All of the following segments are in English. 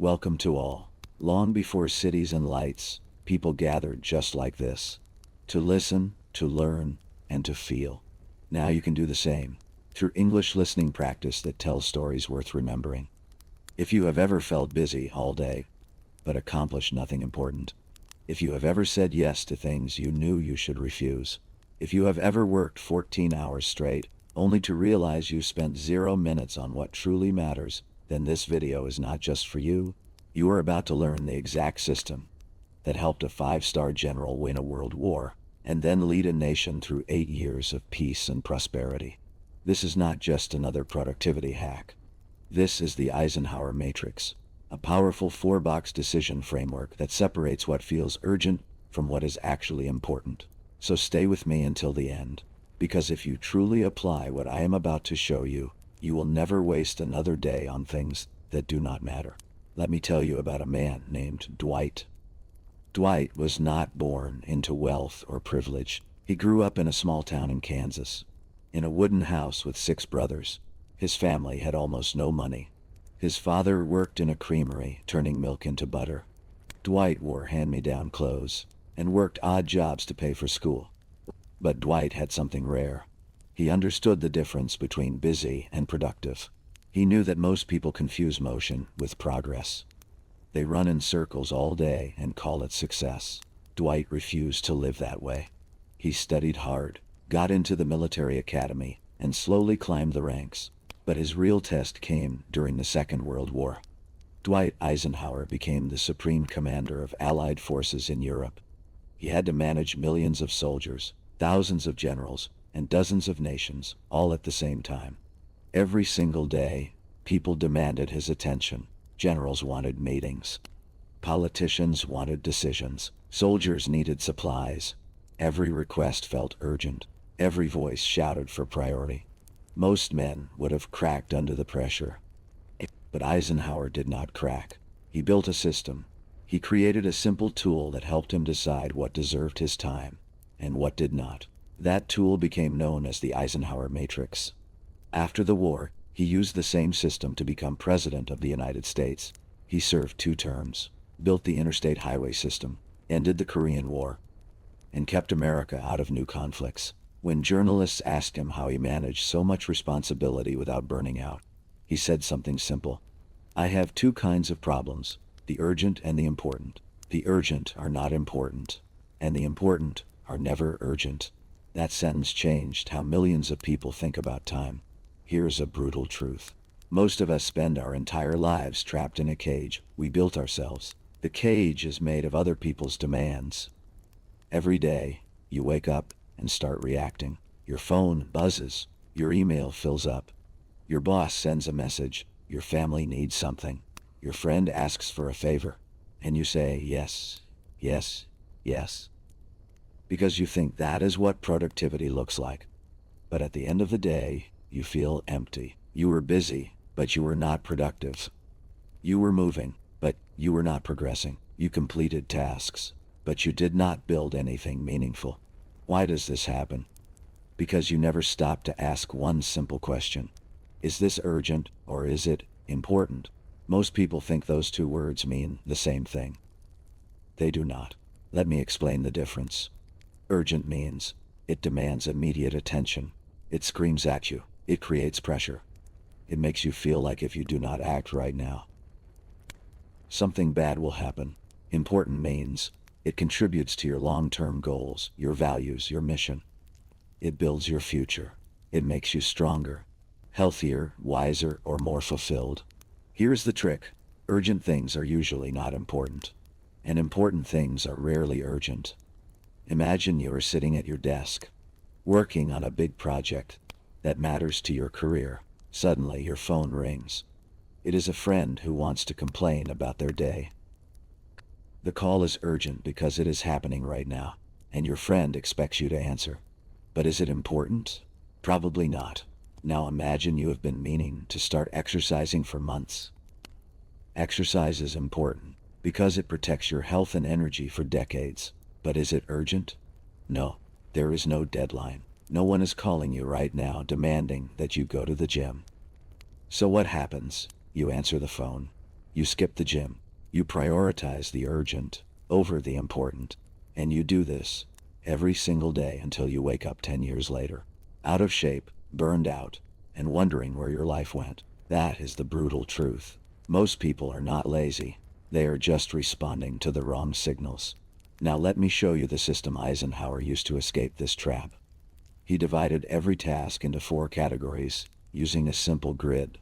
Welcome to all. Long before cities and lights, people gathered just like this. To listen, to learn, and to feel. Now you can do the same, through English listening practice that tells stories worth remembering. If you have ever felt busy all day, but accomplished nothing important. If you have ever said yes to things you knew you should refuse. If you have ever worked 14 hours straight, only to realize you spent 0 minutes on what truly matters, then this video is not just for you. You are about to learn the exact system that helped a 5-star general win a world war, and then lead a nation through 8 years of peace and prosperity. This is not just another productivity hack. This is the Eisenhower Matrix, a powerful 4-box decision framework that separates what feels urgent from what is actually important. So stay with me until the end, because if you truly apply what I am about to show you, you will never waste another day on things that do not matter. Let me tell you about a man named Dwight. Dwight was not born into wealth or privilege. He grew up in a small town in Kansas, in a wooden house with 6 brothers. His family had almost no money. His father worked in a creamery, turning milk into butter. Dwight wore hand-me-down clothes and worked odd jobs to pay for school. But Dwight had something rare. He understood the difference between busy and productive. He knew that most people confuse motion with progress. They run in circles all day and call it success. Dwight refused to live that way. He studied hard, got into the military academy, and slowly climbed the ranks. But his real test came during the Second World War. Dwight Eisenhower became the supreme commander of Allied forces in Europe. He had to manage millions of soldiers, thousands of generals, and dozens of nations, all at the same time. Every single day, people demanded his attention. Generals wanted meetings. Politicians wanted decisions. Soldiers needed supplies. Every request felt urgent. Every voice shouted for priority. Most men would have cracked under the pressure. But Eisenhower did not crack. He built a system. He created a simple tool that helped him decide what deserved his time and what did not. That tool became known as the Eisenhower Matrix. After the war, he used the same system to become president of the United States. He served 2 terms, built the interstate highway system, ended the Korean War, and kept America out of new conflicts. When journalists asked him how he managed so much responsibility without burning out, he said something simple. I have 2 kinds of problems, the urgent and the important. The urgent are not important, and the important are never urgent. That sentence changed how millions of people think about time. Here's a brutal truth. Most of us spend our entire lives trapped in a cage we built ourselves. The cage is made of other people's demands. Every day, you wake up and start reacting. Your phone buzzes. Your email fills up. Your boss sends a message. Your family needs something. Your friend asks for a favor. And you say yes, yes, yes. Because you think that is what productivity looks like. But at the end of the day, you feel empty. You were busy, but you were not productive. You were moving, but you were not progressing. You completed tasks, but you did not build anything meaningful. Why does this happen? Because you never stopped to ask one simple question. Is this urgent or is it important? Most people think those 2 words mean the same thing. They do not. Let me explain the difference. Urgent means it demands immediate attention. It screams at you. It creates pressure. It makes you feel like if you do not act right now, something bad will happen. Important means it contributes to your long-term goals, your values, your mission. It builds your future. It makes you stronger, healthier, wiser, or more fulfilled. Here's the trick. Urgent things are usually not important, and important things are rarely urgent. Imagine you are sitting at your desk, working on a big project that matters to your career. Suddenly, your phone rings. It is a friend who wants to complain about their day. The call is urgent because it is happening right now, and your friend expects you to answer. But is it important? Probably not. Now imagine you have been meaning to start exercising for months. Exercise is important because it protects your health and energy for decades. But is it urgent? No, there is no deadline. No one is calling you right now demanding that you go to the gym. So what happens? You answer the phone. You skip the gym. You prioritize the urgent over the important. And you do this every single day until you wake up 10 years later, out of shape, burned out, and wondering where your life went. That is the brutal truth. Most people are not lazy. They are just responding to the wrong signals. Now let me show you the system Eisenhower used to escape this trap. He divided every task into 4 categories using a simple grid.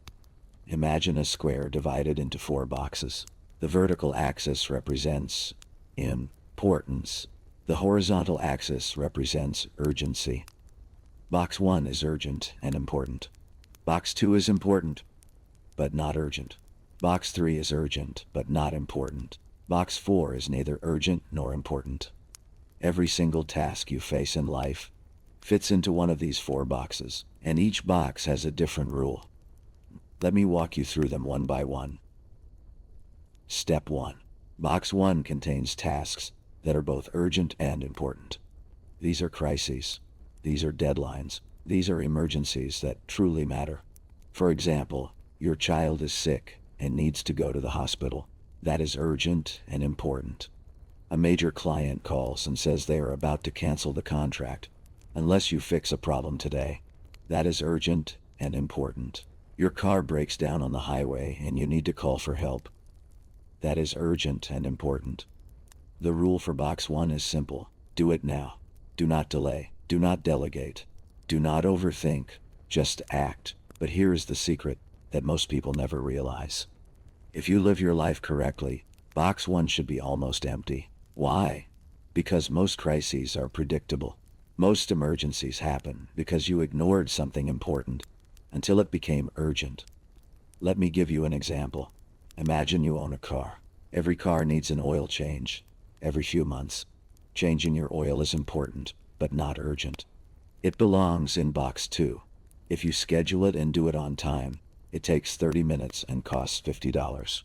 Imagine a square divided into 4 boxes. The vertical axis represents importance. The horizontal axis represents urgency. Box 1 is urgent and important. Box 2 is important, but not urgent. Box 3 is urgent, but not important. Box 4 is neither urgent nor important. Every single task you face in life fits into one of these 4 boxes, and each box has a different rule. Let me walk you through them one by one. Step 1. Box 1 contains tasks that are both urgent and important. These are crises. These are deadlines. These are emergencies that truly matter. For example, your child is sick and needs to go to the hospital. That is urgent and important. A major client calls and says they are about to cancel the contract unless you fix a problem today. That is urgent and important. Your car breaks down on the highway and you need to call for help. That is urgent and important. The rule for box 1 is simple. Do it now. Do not delay. Do not delegate. Do not overthink. Just act. But here is the secret that most people never realize. If you live your life correctly, box 1 should be almost empty. Why? Because most crises are predictable. Most emergencies happen because you ignored something important until it became urgent. Let me give you an example. Imagine you own a car. Every car needs an oil change every few months. Changing your oil is important, but not urgent. It belongs in box 2. If you schedule it and do it on time, it takes 30 minutes and costs $50.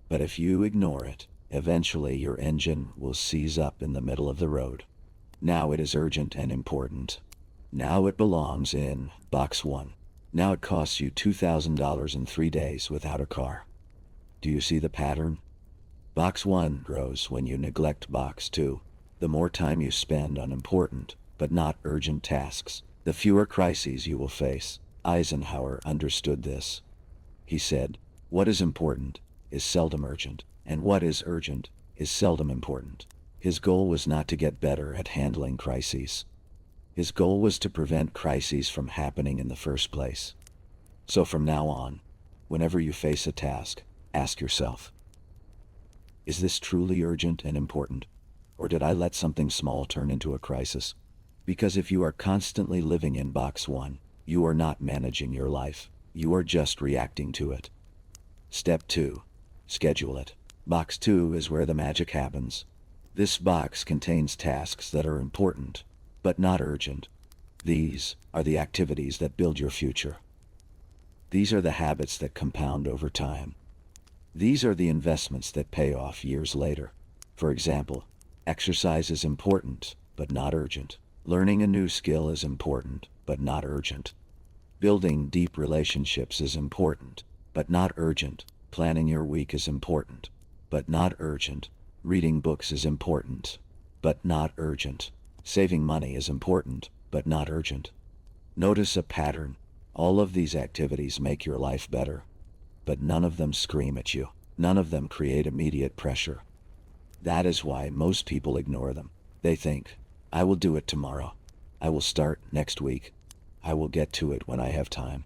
But if you ignore it, eventually your engine will seize up in the middle of the road. Now it is urgent and important. Now it belongs in box 1. Now it costs you $2,000 in 3 days without a car. Do you see the pattern? Box 1 grows when you neglect box 2. The more time you spend on important, but not urgent tasks, the fewer crises you will face. Eisenhower understood this. He said, what is important is seldom urgent, and what is urgent is seldom important. His goal was not to get better at handling crises. His goal was to prevent crises from happening in the first place. So from now on, whenever you face a task, ask yourself, is this truly urgent and important? Or did I let something small turn into a crisis? Because if you are constantly living in box 1, you are not managing your life. You are just reacting to it. Step 2. Schedule it. Box 2 is where the magic happens. This box contains tasks that are important, but not urgent. These are the activities that build your future. These are the habits that compound over time. These are the investments that pay off years later. For example, exercise is important, but not urgent. Learning a new skill is important, but not urgent. Building deep relationships is important, but not urgent. Planning your week is important, but not urgent. Reading books is important, but not urgent. Saving money is important, but not urgent. Notice a pattern. All of these activities make your life better, but none of them scream at you. None of them create immediate pressure. That is why most people ignore them. They think, I will do it tomorrow. I will start next week. I will get to it when I have time.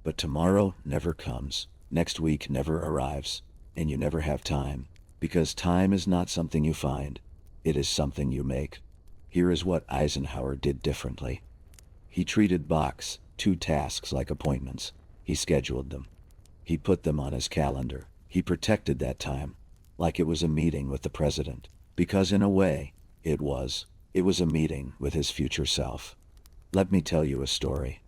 But tomorrow never comes. Next week never arrives. And you never have time. Because time is not something you find. It is something you make. Here is what Eisenhower did differently. He treated box 2 tasks like appointments. He scheduled them. He put them on his calendar. He protected that time like it was a meeting with the president. Because in a way, it was a meeting with his future self. Let me tell you a story.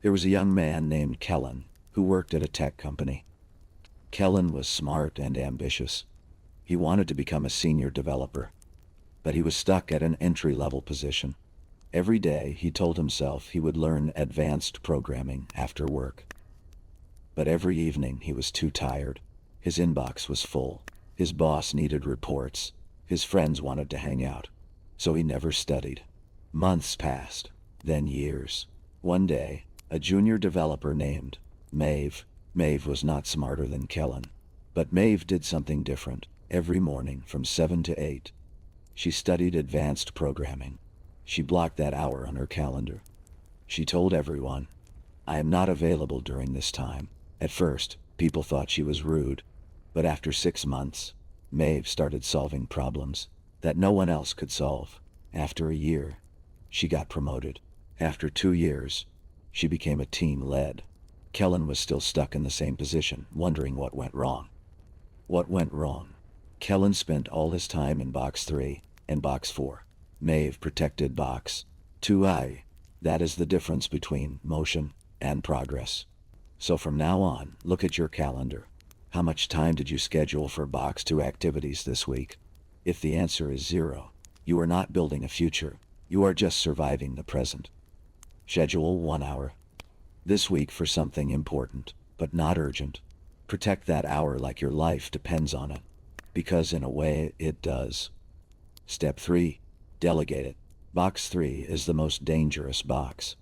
There was a young man named Kellen who worked at a tech company. Kellen was smart and ambitious. He wanted to become a senior developer, but he was stuck at an entry-level position. Every day he told himself he would learn advanced programming after work. But every evening he was too tired. His inbox was full. His boss needed reports. His friends wanted to hang out. So he never studied. Months passed, then years. One day, a junior developer named Maeve was not smarter than Kellen. But Maeve did something different. Every morning from 7 to 8, she studied advanced programming. She blocked that hour on her calendar. She told everyone, "I am not available during this time." At first, people thought she was rude, but after 6 months, Maeve started solving problems that no one else could solve. After a year, she got promoted. After 2 years, she became a team lead. Kellen was still stuck in the same position, wondering what went wrong. What went wrong? Kellen spent all his time in box 3 and box 4. Maeve protected box 2I. That is the difference between motion and progress. So from now on, look at your calendar. How much time did you schedule for box 2 activities this week? If the answer is 0, you are not building a future. You are just surviving the present. Schedule 1 hour this week for something important, but not urgent. Protect that hour like your life depends on it, because in a way it does. Step 3. Delegate it. Box 3 is the most dangerous box.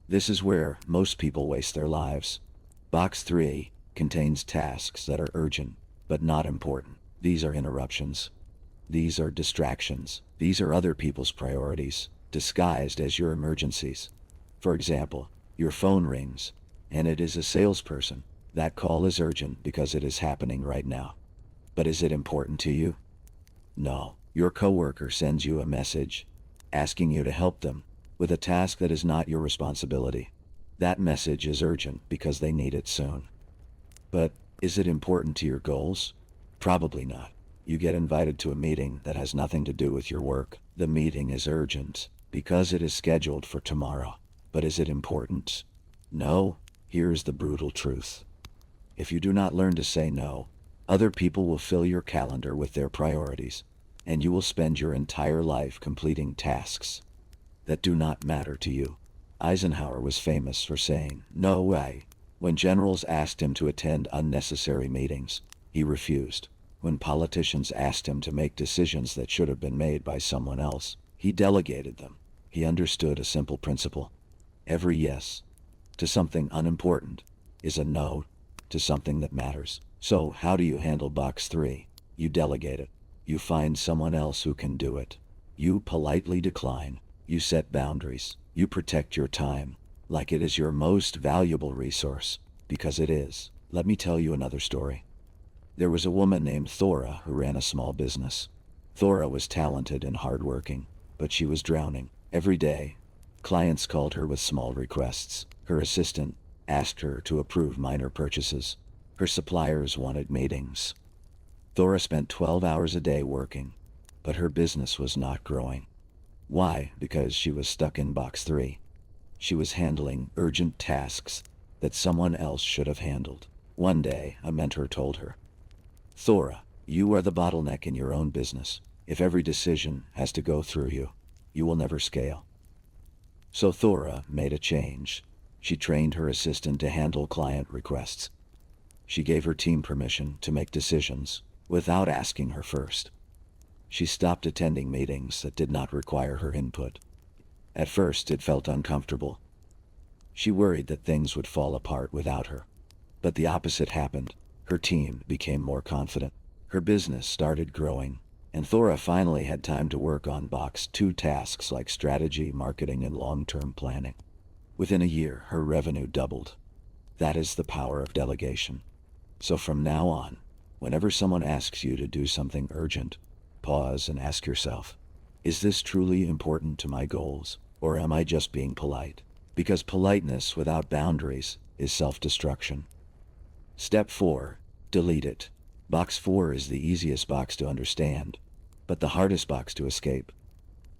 This is where most people waste their lives. Box 3 contains tasks that are urgent, but not important. These are interruptions. These are distractions. These are other people's priorities, disguised as your emergencies. For example, your phone rings, and it is a salesperson. That call is urgent because it is happening right now. But is it important to you? No. Your coworker sends you a message, asking you to help them with a task that is not your responsibility. That message is urgent because they need it soon. But is it important to your goals? Probably not. You get invited to a meeting that has nothing to do with your work. The meeting is urgent because it is scheduled for tomorrow. But is it important? No. Here's the brutal truth. If you do not learn to say no, other people will fill your calendar with their priorities, and you will spend your entire life completing tasks that do not matter to you. Eisenhower was famous for saying, "No way." When generals asked him to attend unnecessary meetings, he refused. When politicians asked him to make decisions that should have been made by someone else, he delegated them. He understood a simple principle. Every yes to something unimportant is a no to something that matters. So how do you handle box 3? You delegate it. You find someone else who can do it. You politely decline. You set boundaries. You protect your time like it is your most valuable resource, because it is. Let me tell you another story. There was a woman named Thora who ran a small business. Thora was talented and hardworking, but she was drowning. Every day, clients called her with small requests. Her assistant asked her to approve minor purchases. Her suppliers wanted meetings. Thora spent 12 hours a day working, but her business was not growing. Why? Because she was stuck in box 3. She was handling urgent tasks that someone else should have handled. One day, a mentor told her, "Thora, you are the bottleneck in your own business. If every decision has to go through you, you will never scale." So Thora made a change. She trained her assistant to handle client requests. She gave her team permission to make decisions without asking her first. She stopped attending meetings that did not require her input. At first, it felt uncomfortable. She worried that things would fall apart without her. But the opposite happened. Her team became more confident. Her business started growing, and Thora finally had time to work on box 2 tasks like strategy, marketing, and long-term planning. Within a year, her revenue doubled. That is the power of delegation. So from now on, whenever someone asks you to do something urgent, pause and ask yourself, is this truly important to my goals, or am I just being polite? Because politeness without boundaries is self-destruction. Step 4. Delete it. Box 4 is the easiest box to understand, but the hardest box to escape.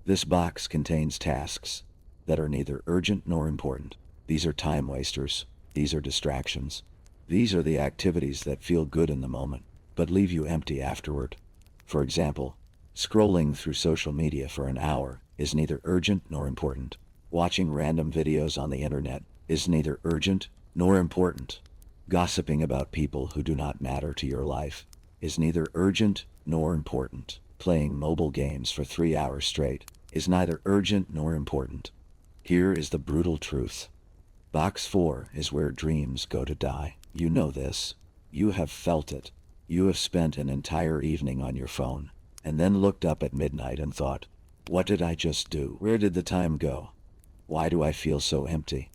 This box contains tasks that are neither urgent nor important. These are time wasters. These are distractions. These are the activities that feel good in the moment, but leave you empty afterward. For example, scrolling through social media for an hour is neither urgent nor important. Watching random videos on the internet is neither urgent nor important. Gossiping about people who do not matter to your life is neither urgent nor important. Playing mobile games for 3 hours straight is neither urgent nor important. Here is the brutal truth. Box 4 is where dreams go to die. You know this. You have felt it. You have spent an entire evening on your phone, and then looked up at midnight and thought, what did I just do? Where did the time go? Why do I feel so empty?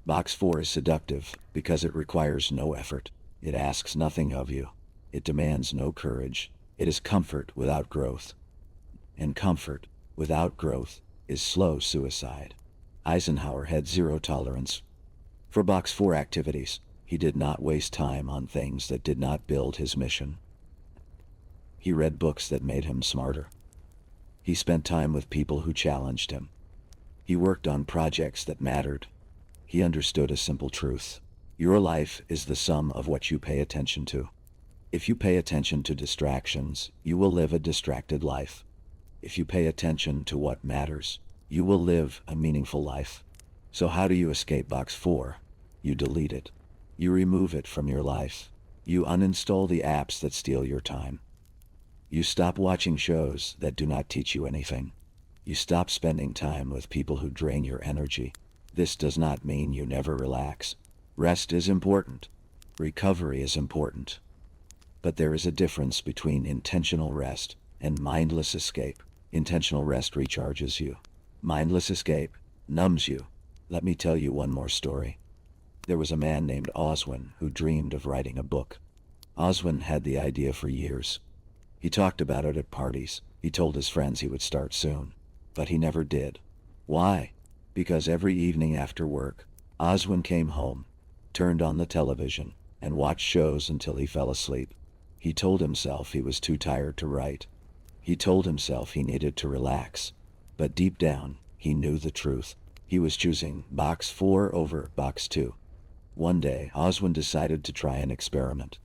Box 4 is seductive because it requires no effort. It asks nothing of you. It demands no courage. It is comfort without growth. And comfort without growth is slow suicide. Eisenhower had zero tolerance for Box 4 activities. He did not waste time on things that did not build his mission. He read books that made him smarter. He spent time with people who challenged him. He worked on projects that mattered. He understood a simple truth. Your life is the sum of what you pay attention to. If you pay attention to distractions, you will live a distracted life. If you pay attention to what matters, you will live a meaningful life. So how do you escape Box 4? You delete it. You remove it from your life. You uninstall the apps that steal your time. You stop watching shows that do not teach you anything. You stop spending time with people who drain your energy. This does not mean you never relax. Rest is important. Recovery is important. But there is a difference between intentional rest and mindless escape. Intentional rest recharges you. Mindless escape numbs you. Let me tell you one more story. There was a man named Oswin who dreamed of writing a book. Oswin had the idea for years. He talked about it at parties. He told his friends he would start soon. But he never did. Why? Because every evening after work, Oswin came home, turned on the television, and watched shows until he fell asleep. He told himself he was too tired to write. He told himself he needed to relax. But deep down, he knew the truth. He was choosing Box 4 over Box 2. One day, Oswin decided to try an experiment.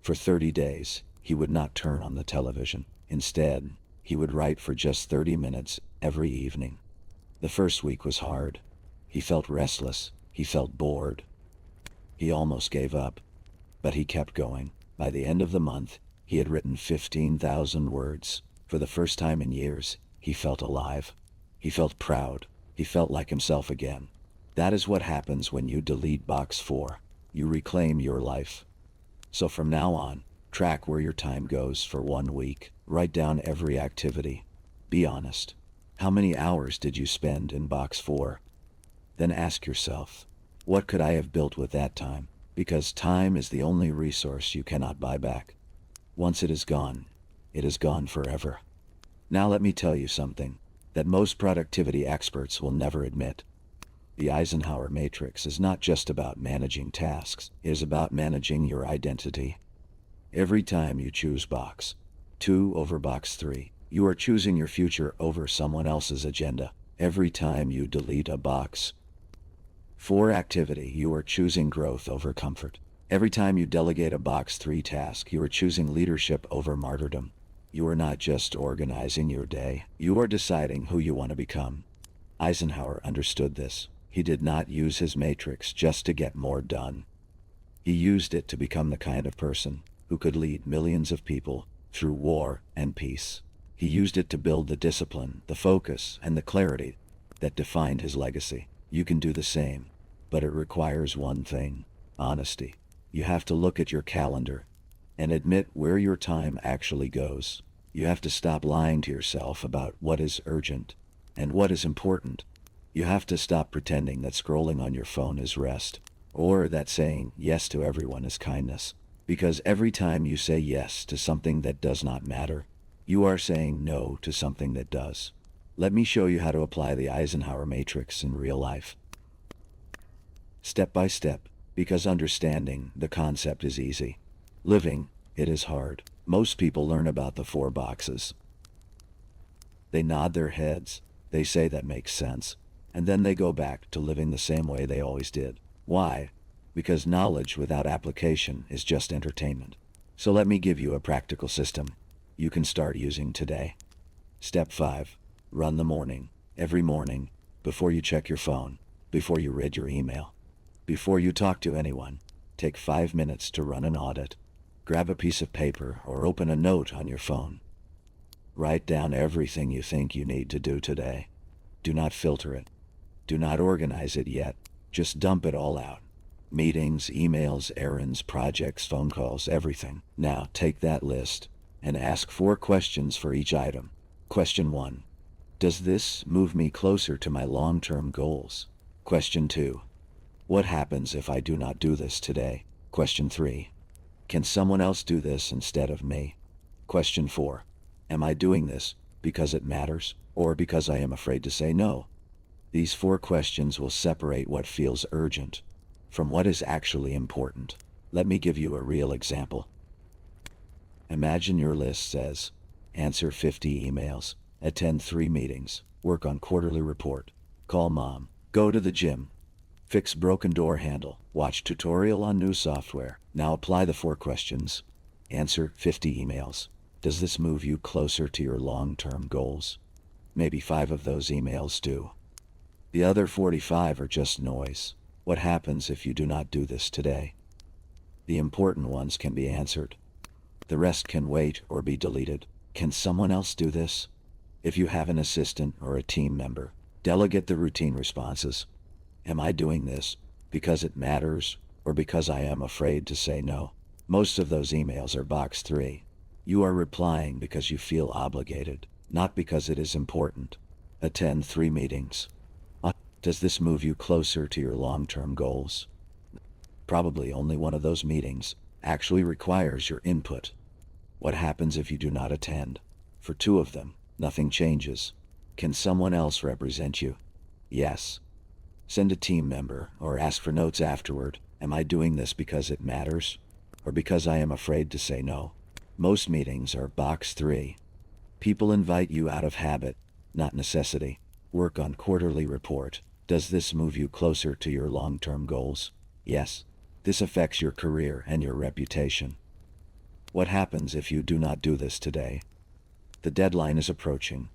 For 30 days, he would not turn on the television. Instead, he would write for just 30 minutes every evening. The first week was hard. He felt restless. He felt bored. He almost gave up. But he kept going. By the end of the month, he had written 15,000 words. For the first time in years, he felt alive. He felt proud. He felt like himself again. That is what happens when you delete Box 4. You reclaim your life. So from now on, track where your time goes for 1 week. Write down every activity. Be honest. How many hours did you spend in Box 4? Then ask yourself, what could I have built with that time? Because time is the only resource you cannot buy back. Once it is gone forever. Now let me tell you something that most productivity experts will never admit. The Eisenhower matrix is not just about managing tasks. It is about managing your identity. Every time you choose Box 2 over Box 3, you are choosing your future over someone else's agenda. Every time you delete a Box 4 activity, you are choosing growth over comfort. Every time you delegate a Box 3 task, you are choosing leadership over martyrdom. You are not just organizing your day, you are deciding who you want to become. Eisenhower understood this. He did not use his matrix just to get more done. He used it to become the kind of person who could lead millions of people through war and peace. He used it to build the discipline, the focus, and the clarity that defined his legacy. You can do the same, but it requires one thing: honesty. You have to look at your calendar and admit where your time actually goes. You have to stop lying to yourself about what is urgent and what is important. You have to stop pretending that scrolling on your phone is rest, or that saying yes to everyone is kindness. Because every time you say yes to something that does not matter, you are saying no to something that does. Let me show you how to apply the Eisenhower matrix in real life. Step by step, because understanding the concept is easy. Living it is hard. Most people learn about the 4 boxes. They nod their heads. They say that makes sense. And then they go back to living the same way they always did. Why? Because knowledge without application is just entertainment. So let me give you a practical system you can start using today. Step 5. Run the morning. Every morning, before you check your phone, before you read your email, before you talk to anyone, Take 5 minutes to run an audit. Grab a piece of paper or open a note on your phone. Write down everything you think you need to do today. Do not filter it. Do not organize it yet. Just dump it all out. Meetings, emails, errands, projects, phone calls, everything. Now take that list and ask 4 questions for each item. Question 1. Does this move me closer to my long-term goals? Question 2. What happens if I do not do this today? Question 3. Can someone else do this instead of me? Question 4. Am I doing this because it matters or because I am afraid to say no? These 4 questions will separate what feels urgent from what is actually important. Let me give you a real example. Imagine your list says, answer 50 emails, attend 3 meetings, work on quarterly report, call mom, go to the gym, fix broken door handle, watch tutorial on new software. Now apply the 4 questions. Answer 50 emails. Does this move you closer to your long-term goals? Maybe 5 of those emails do. The other 45 are just noise. What happens if you do not do this today? The important ones can be answered. The rest can wait or be deleted. Can someone else do this? If you have an assistant or a team member, delegate the routine responses. Am I doing this because it matters or because I am afraid to say no? Most of those emails are box 3. You are replying because you feel obligated, not because it is important. Attend 3 meetings. Does this move you closer to your long-term goals? Probably only one of those meetings actually requires your input. What happens if you do not attend? For 2 of them, nothing changes. Can someone else represent you? Yes. Send a team member or ask for notes afterward. Am I doing this because it matters or because I am afraid to say no? Most meetings are box 3. People invite you out of habit, not necessity. Work on quarterly report. Does this move you closer to your long-term goals? Yes. This affects your career and your reputation. What happens if you do not do this today? The deadline is approaching.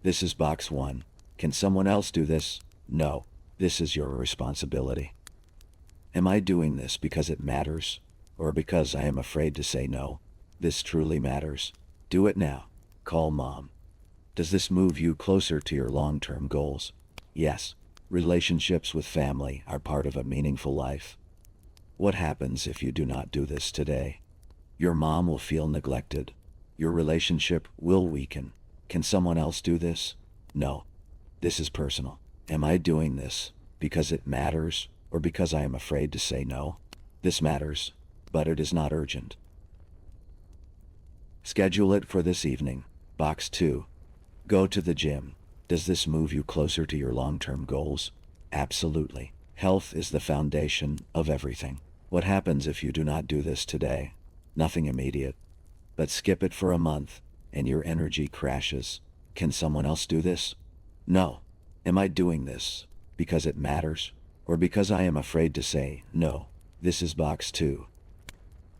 This is box 1. Can someone else do this? No. This is your responsibility. Am I doing this because it matters or because I am afraid to say no? This truly matters. Do it now. Call mom. Does this move you closer to your long-term goals? Yes. Relationships with family are part of a meaningful life. What happens if you do not do this today? Your mom will feel neglected. Your relationship will weaken. Can someone else do this? No. This is personal. Am I doing this because it matters or because I am afraid to say no? This matters, but it is not urgent. Schedule it for this evening. Box 2. Go to the gym. Does this move you closer to your long-term goals? Absolutely. Health is the foundation of everything. What happens if you do not do this today? Nothing immediate. But skip it for a month, and your energy crashes. Can someone else do this? No. Am I doing this because it matters or because I am afraid to say no? This is box 2.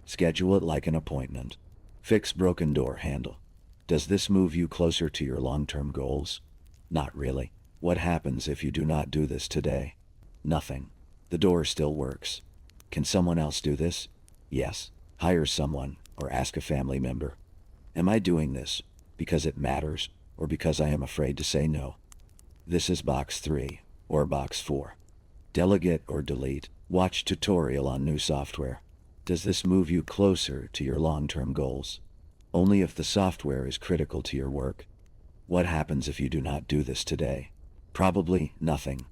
Schedule it like an appointment. Fix broken door handle. Does this move you closer to your long-term goals? Not really. What happens if you do not do this today? Nothing. The door still works. Can someone else do this? Yes. Hire someone or ask a family member. Am I doing this because it matters or because I am afraid to say no? This is box 3 or box 4. Delegate or delete. Watch tutorial on new software. Does this move you closer to your long-term goals? Only if the software is critical to your work. What happens if you do not do this today? Probably nothing.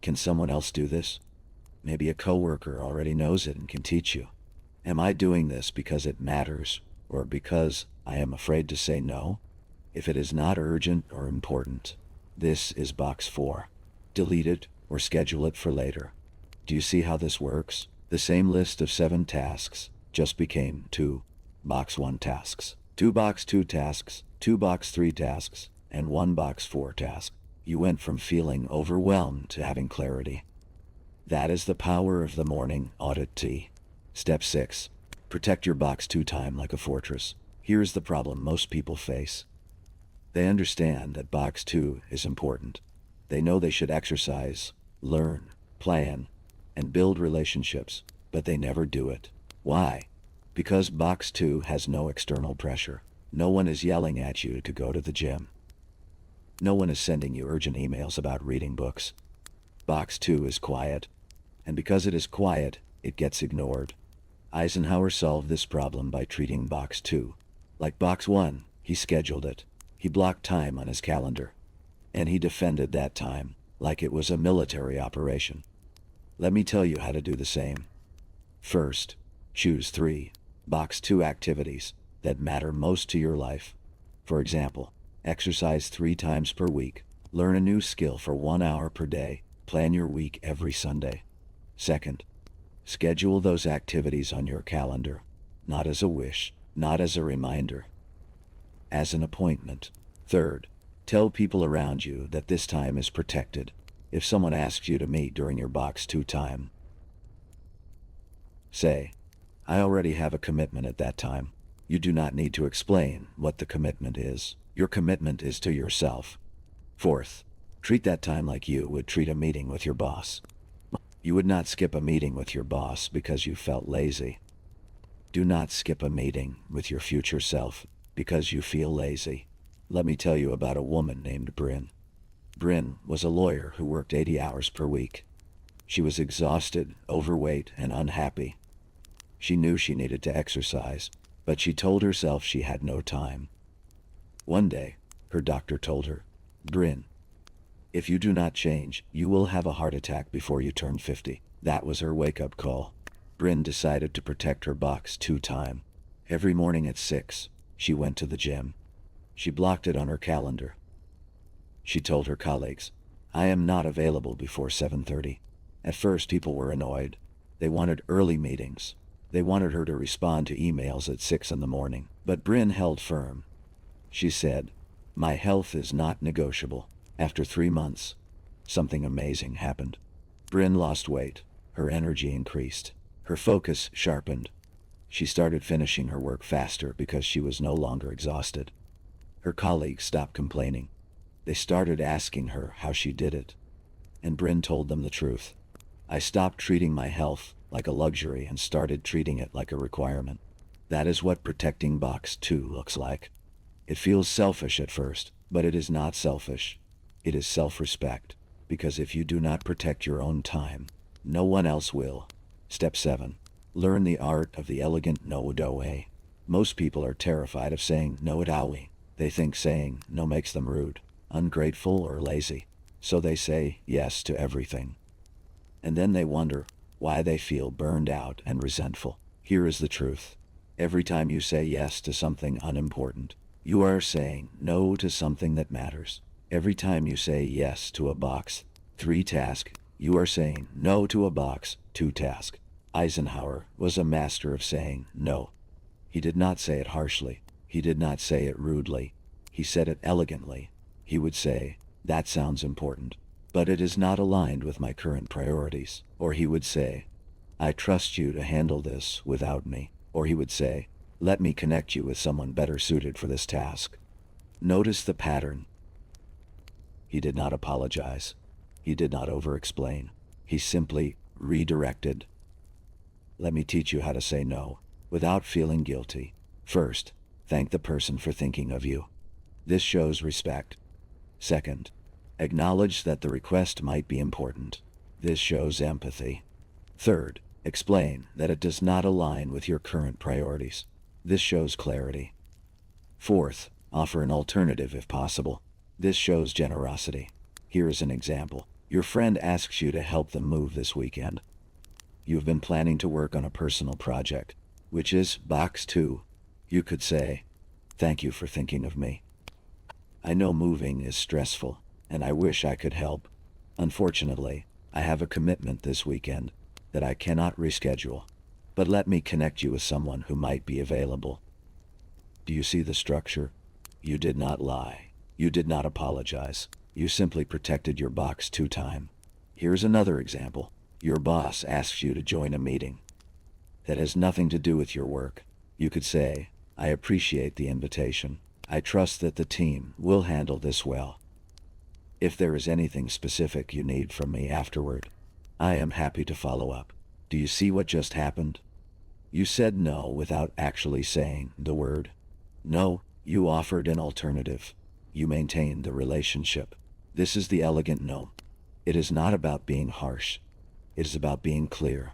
Can someone else do this? Maybe a coworker already knows it and can teach you. Am I doing this because it matters or because I am afraid to say no? If it is not urgent or important, this is box 4. Delete it or schedule it for later. Do you see how this works? The same list of 7 tasks just became 2 box 1 tasks, 2 box 2 tasks, 2 box 3 tasks, and 1 box 4 task. You went from feeling overwhelmed to having clarity. That is the power of the morning audit tea. Step 6. Protect your box 2 time like a fortress. Here's the problem most people face. They understand that box 2 is important. They know they should exercise, learn, plan, and build relationships. but they never do it. Why? Because box 2 has no external pressure. No one is yelling at you to go to the gym. No one is sending you urgent emails about reading books. Box 2 is quiet, and because it is quiet, it gets ignored. Eisenhower solved this problem by treating box 2 like box 1. He scheduled it. He blocked time on his calendar. And he defended that time like it was a military operation. Let me tell you how to do the same. First, choose 3 box 2 activities that matter most to your life. For example, exercise 3 times per week, learn a new skill for 1 hour per day, plan your week every Sunday. Second, schedule those activities on your calendar, not as a wish, not as a reminder, as an appointment. Third, tell people around you that this time is protected. If someone asks you to meet during your box 2 time, say, I already have a commitment at that time. You do not need to explain what the commitment is. Your commitment is to yourself. Fourth, treat that time like you would treat a meeting with your boss. You would not skip a meeting with your boss because you felt lazy. Do not skip a meeting with your future self because you feel lazy. Let me tell you about a woman named Bryn. Bryn was a lawyer who worked 80 hours per week. She was exhausted, overweight, and unhappy. She knew she needed to exercise, but she told herself she had no time. One day, her doctor told her, Bryn, if you do not change, you will have a heart attack before you turn 50. That was her wake-up call. Bryn decided to protect her box 2 time. Every morning at 6, she went to the gym. She blocked it on her calendar. She told her colleagues, I am not available before 7:30. At first, people were annoyed. They wanted early meetings. They wanted her to respond to emails at 6 in the morning. But Bryn held firm. She said, my health is not negotiable. After 3 months, something amazing happened. Bryn lost weight. Her energy increased. Her focus sharpened. She started finishing her work faster because she was no longer exhausted. Her colleagues stopped complaining. They started asking her how she did it. And Bryn told them the truth. I stopped treating my health like a luxury and started treating it like a requirement. That is what protecting box 2 looks like. It feels selfish at first, but it is not selfish. It is self-respect, because if you do not protect your own time, no one else will. Step 7. Learn the art of the elegant no way. Most people are terrified of saying no at all. They think saying no makes them rude, ungrateful, or lazy, so they say yes to everything. And then they wonder why they feel burned out and resentful. Here is the truth. Every time you say yes to something unimportant, you are saying no to something that matters. Every time you say yes to a box 3 task, you are saying no to a box 2 task. Eisenhower was a master of saying no. He did not say it harshly. He did not say it rudely. He said it elegantly. He would say, that sounds important, but it is not aligned with my current priorities. Or he would say, I trust you to handle this without me. Or he would say, let me connect you with someone better suited for this task. Notice the pattern. He did not apologize. He did not over-explain. He simply redirected. Let me teach you how to say no without feeling guilty. First, thank the person for thinking of you. This shows respect. Second, acknowledge that the request might be important. This shows empathy. Third, explain that it does not align with your current priorities. This shows clarity. Fourth, offer an alternative if possible. This shows generosity. Here is an example. Your friend asks you to help them move this weekend. You've been planning to work on a personal project, which is box 2. You could say, thank you for thinking of me. I know moving is stressful, and I wish I could help. Unfortunately, I have a commitment this weekend that I cannot reschedule, but let me connect you with someone who might be available. Do you see the structure? You did not lie. You did not apologize. You simply protected your box 2 time. Here's another example. Your boss asks you to join a meeting that has nothing to do with your work. You could say, I appreciate the invitation. I trust that the team will handle this well. If there is anything specific you need from me afterward, I am happy to follow up. Do you see what just happened? You said no without actually saying the word. No, you offered an alternative. You maintained the relationship. This is the elegant no. It is not about being harsh. It is about being clear.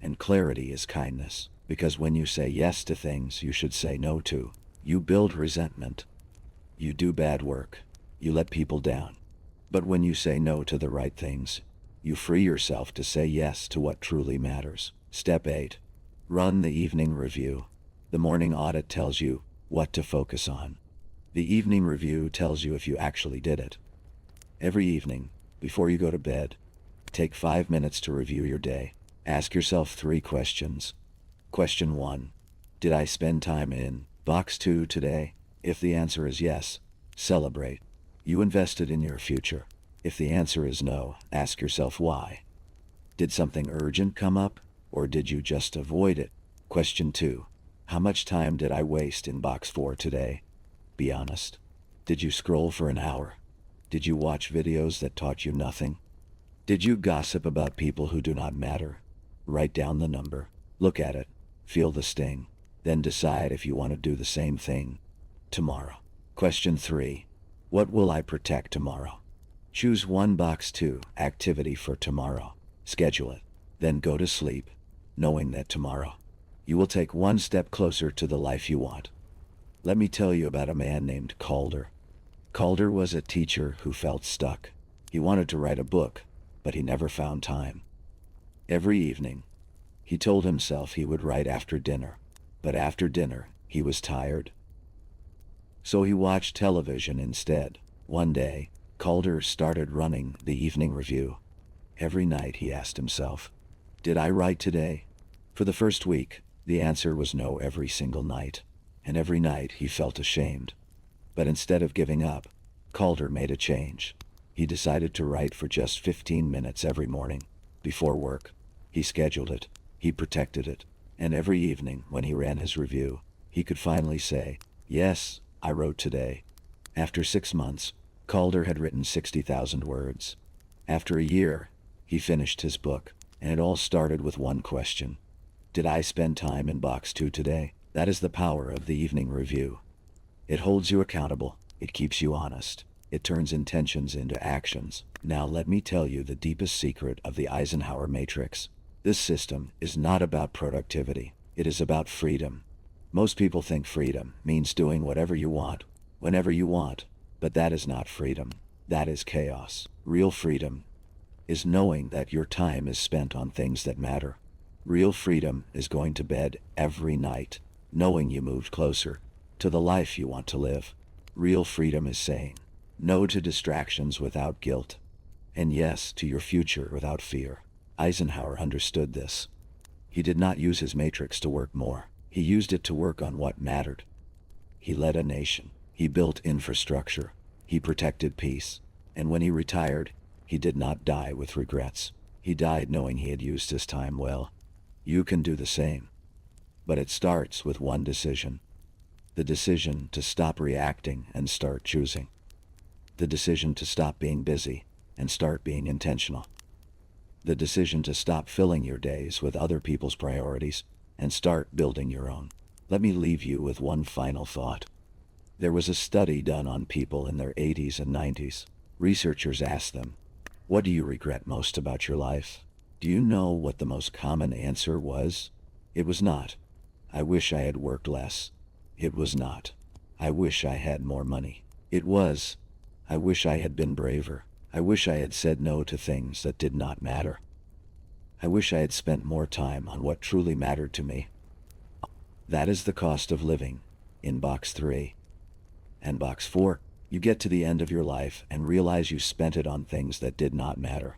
And clarity is kindness, because when you say yes to things you should say no to, you build resentment. You do bad work. You let people down. But when you say no to the right things, you free yourself to say yes to what truly matters. Step 8. Run the evening review. The morning audit tells you what to focus on. The evening review tells you if you actually did it. Every evening, before you go to bed, take 5 minutes to review your day. Ask yourself 3 questions. Question 1. Did I spend time in box 2 today? If the answer is yes, celebrate. You invested in your future. If the answer is no, ask yourself why. Did something urgent come up, or did you just avoid it? Question 2. How much time did I waste in box 4 today? Be honest. Did you scroll for an hour? Did you watch videos that taught you nothing? Did you gossip about people who do not matter? Write down the number. Look at it. Feel the sting. Then decide if you want to do the same thing tomorrow. Question 3. What will I protect tomorrow? Choose one box 2 activity for tomorrow. Schedule it. Then go to sleep, knowing that tomorrow you will take one step closer to the life you want. Let me tell you about a man named Calder. Calder was a teacher who felt stuck. He wanted to write a book, but he never found time. Every evening, he told himself he would write after dinner, but after dinner, he was tired. So he watched television instead. One day, Calder started running the evening review. Every night he asked himself, did I write today? For the first week, the answer was no every single night, and every night he felt ashamed. But instead of giving up, Calder made a change. He decided to write for just 15 minutes every morning, before work. He scheduled it, he protected it, and every evening when he ran his review, he could finally say, yes, I wrote today. After 6 months, Calder had written 60,000 words. After a year, he finished his book, and it all started with one question. Did I spend time in box 2 today? That is the power of the evening review. It holds you accountable. It keeps you honest. It turns intentions into actions. Now let me tell you the deepest secret of the Eisenhower matrix. This system is not about productivity. It is about freedom. Most people think freedom means doing whatever you want, whenever you want, but that is not freedom. That is chaos. Real freedom is knowing that your time is spent on things that matter. Real freedom is going to bed every night, knowing you moved closer to the life you want to live. Real freedom is saying no to distractions without guilt, and yes to your future without fear. Eisenhower understood this. He did not use his matrix to work more. He used it to work on what mattered. He led a nation. He built infrastructure. He protected peace. And when he retired, he did not die with regrets. He died knowing he had used his time well. You can do the same. But it starts with one decision. The decision to stop reacting and start choosing. The decision to stop being busy and start being intentional. The decision to stop filling your days with other people's priorities and start building your own. Let me leave you with one final thought. There was a study done on people in their 80s and 90s. Researchers asked them, what do you regret most about your life? Do you know what the most common answer was? It was not, I wish I had worked less. It was not, I wish I had more money. It was, I wish I had been braver. I wish I had said no to things that did not matter. I wish I had spent more time on what truly mattered to me. That is the cost of living in box 3. And box 4, you get to the end of your life and realize you spent it on things that did not matter.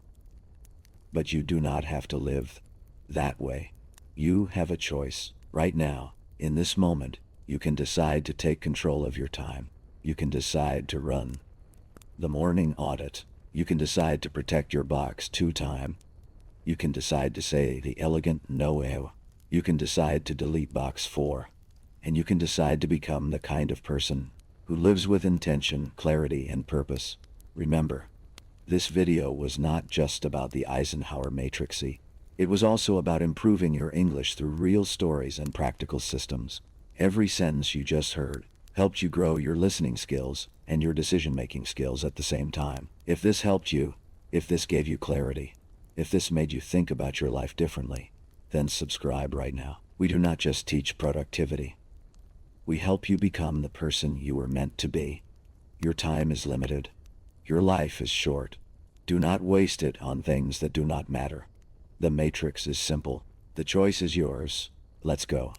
But you do not have to live that way. You have a choice. Right now, in this moment, you can decide to take control of your time. You can decide to run the morning audit. You can decide to protect your box 2 time. You can decide to say the elegant no. You can decide to delete box 4. And you can decide to become the kind of person who lives with intention, clarity, and purpose. Remember, this video was not just about the Eisenhower matrix. It was also about improving your English through real stories and practical systems. Every sentence you just heard helped you grow your listening skills and your decision-making skills at the same time. If this helped you, if this gave you clarity, if this made you think about your life differently, then subscribe right now. We do not just teach productivity. We help you become the person you were meant to be. Your time is limited. Your life is short. Do not waste it on things that do not matter. The matrix is simple. The choice is yours. Let's go.